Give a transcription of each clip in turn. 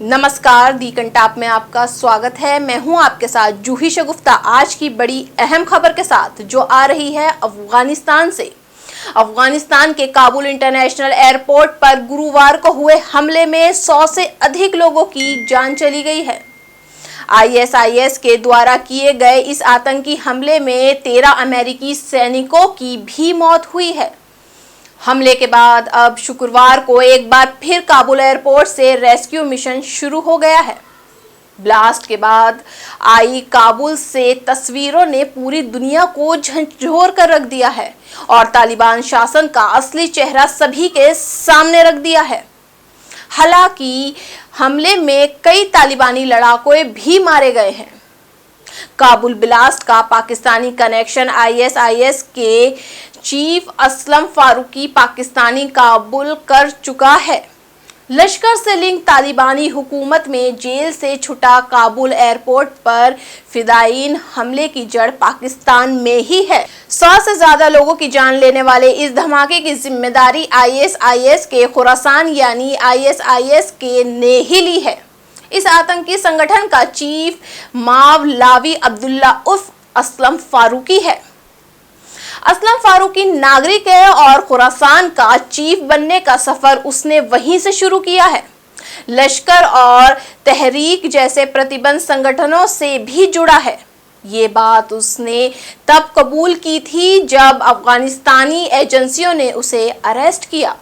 नमस्कार, दी कंटाप में आपका स्वागत है। मैं हूं आपके साथ जूही शगुफ्ता। आज की बड़ी अहम खबर के साथ जो आ रही है अफगानिस्तान से। अफगानिस्तान के काबुल इंटरनेशनल एयरपोर्ट पर गुरुवार को हुए हमले में 100 से अधिक लोगों की जान चली गई है। आईएसआईएस के द्वारा किए गए इस आतंकी हमले में 13 अमेरिकी सैनिकों की भी मौत हुई है। हमले के बाद अब शुक्रवार को एक बार फिर काबुल एयरपोर्ट से रेस्क्यू मिशन शुरू हो गया है। ब्लास्ट के बाद आई काबुल से तस्वीरों ने पूरी दुनिया को झंझोर कर रख दिया है और तालिबान शासन का असली चेहरा सभी के सामने रख दिया है। हालांकि हमले में कई तालिबानी लड़ाकों भी मारे गए हैं। काबुल ब्लास्ट का पाकिस्तानी कनेक्शन आईएसआईएस के चीफ असलम फारूकी पाकिस्तानी काबुल कर चुका है। लश्कर से लिंक तालिबानी हुकूमत में जेल से छुटा काबुल एयरपोर्ट पर फिदायीन हमले की जड़ पाकिस्तान में ही है। 100 से ज्यादा लोगों की जान लेने वाले इस धमाके की जिम्मेदारी आईएसआईएस के खुरासान यानी आईएसआईएस के ने ही ली है। इस आतंकी संगठन का चीफ मावलावी अब्दुल्ला उर्फ असलम फारूकी है। असलम फारूकी नागरिक है और खुरासान का चीफ बनने का सफर उसने वहीं से शुरू किया है। लश्कर और तहरीक जैसे प्रतिबंध संगठनों से भी जुड़ा है। ये बात उसने तब कबूल की थी जब अफगानिस्तानी एजेंसियों ने उसे अरेस्ट किया।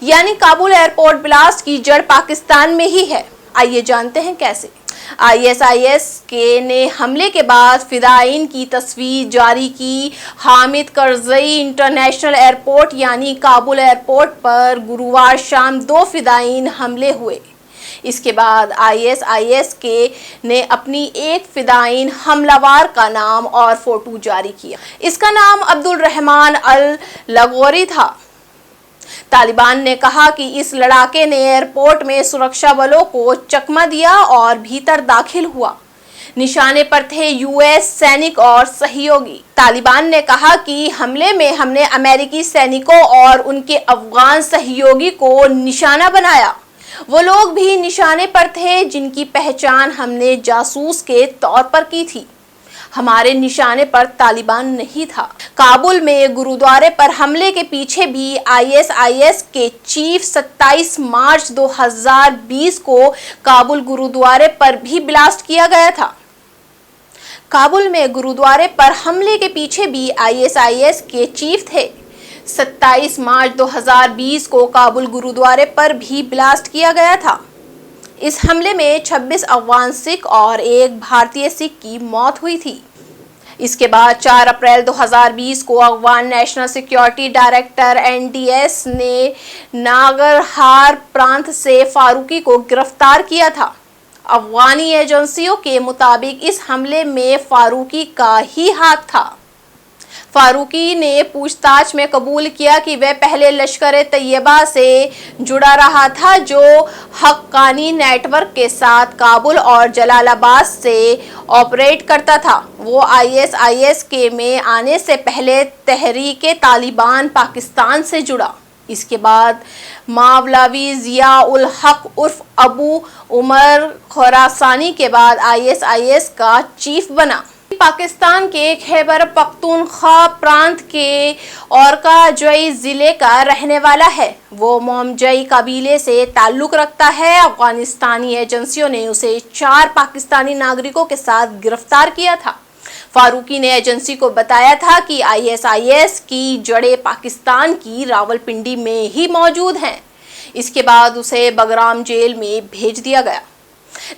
यानी काबुल एयरपोर्ट ब्लास्ट की जड़ पाकिस्तान में ही है। आइए जानते हैं कैसे। आईएसआईएस के ने हमले के बाद फिदायीन की तस्वीर जारी की। हामिद करजई इंटरनेशनल एयरपोर्ट यानी काबुल एयरपोर्ट पर गुरुवार शाम 2 फिदायीन हमले हुए। इसके बाद आईएसआईएस के ने अपनी एक फिदायीन हमलावर का नाम और फोटो जारी किया। इसका नाम अब्दुल रहमान अल लगोरी था। तालिबान ने कहा कि इस लड़ाके ने एयरपोर्ट में सुरक्षा बलों को चकमा दिया और भीतर दाखिल हुआ। निशाने पर थे यूएस सैनिक और सहयोगी। तालिबान ने कहा कि हमले में हमने अमेरिकी सैनिकों और उनके अफगान सहयोगी को निशाना बनाया। वो लोग भी निशाने पर थे जिनकी पहचान हमने जासूस के तौर पर की थी। हमारे निशाने पर तालिबान नहीं था। काबुल में गुरुद्वारे पर हमले के पीछे भी आईएसआईएस के चीफ 27 मार्च 2020 को काबुल गुरुद्वारे पर भी ब्लास्ट किया गया था। काबुल में गुरुद्वारे पर हमले के पीछे भी आईएसआईएस के चीफ थे। 27 मार्च 2020 को काबुल गुरुद्वारे पर भी ब्लास्ट किया गया था। इस हमले में 26 अफगान सिख और एक भारतीय सिख की मौत हुई थी। इसके बाद 4 अप्रैल 2020 को Afghan national security director NDS ने नागरहार प्रांत से फारूकी को गिरफ्तार किया था। अफगानी एजेंसियों के मुताबिक इस हमले में फारूकी का ही हाथ था। फारूकी ने पूछताछ में कबूल किया कि वह पहले लश्कर तैयबा से जुड़ा रहा था, जो हक्कानी नेटवर्क के साथ काबुल और जलालाबाद से ऑपरेट करता था। वो आईएसआईएस के में आने से पहले तहरीके तालिबान पाकिस्तान से जुड़ा। इसके बाद मावलावी जिया उल हक उर्फ अबू उमर खुरासानी के बाद आईएसआईएस का चीफ बना। पाकिस्तान के खैबर पख्तूनख्वा प्रांत के औरकाजई जिले का रहने वाला है। वो मोमजई कबीले से ताल्लुक रखता है। अफगानिस्तानी एजेंसियों ने उसे 4 पाकिस्तानी नागरिकों के साथ गिरफ्तार किया था। फारूकी ने एजेंसी को बताया था कि आईएसआईएस की जड़ें पाकिस्तान की रावलपिंडी में ही मौजूद हैं। इसके बाद उसे बगराम जेल में भेज दिया गया।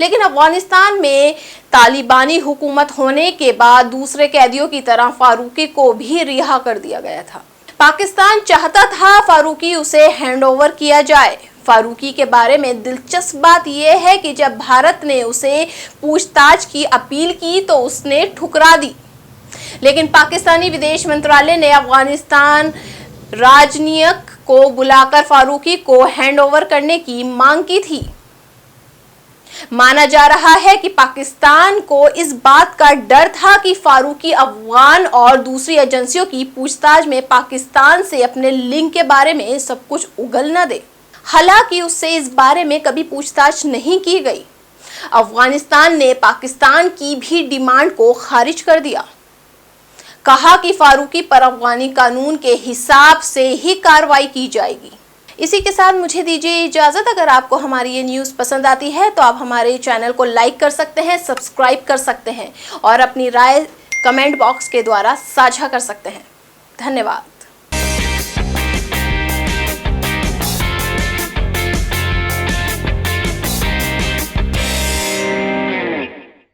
लेकिन अफगानिस्तान में तालिबानी हुकूमत होने के बाद दूसरे कैदियों की तरह फारूकी को भी रिहा कर दिया गया था। पाकिस्तान चाहता था फारूकी उसे हैंडओवर किया जाए। फारूकी के बारे में दिलचस्प बात यह है कि जब भारत ने उसे पूछताछ की अपील की तो उसने ठुकरा दी। लेकिन पाकिस्तानी विदेश मंत्रालय ने अफगानिस्तान राजनयिक को बुलाकर फारूकी को हैंडओवर करने की मांग की थी। माना जा रहा है कि पाकिस्तान को इस बात का डर था कि फारूकी अफगान और दूसरी एजेंसियों की पूछताछ में पाकिस्तान से अपने लिंक के बारे में सब कुछ उगल न दे। हालांकि उससे इस बारे में कभी पूछताछ नहीं की गई। अफगानिस्तान ने पाकिस्तान की भी डिमांड को खारिज कर दिया, कहा कि फारूकी पर अफगानी कानून के हिसाब से ही कार्रवाई की जाएगी। इसी के साथ मुझे दीजिए इजाजत। अगर आपको हमारी ये न्यूज़ पसंद आती है तो आप हमारे चैनल को लाइक कर सकते हैं, सब्सक्राइब कर सकते हैं और अपनी राय कमेंट बॉक्स के द्वारा साझा कर सकते हैं। धन्यवाद।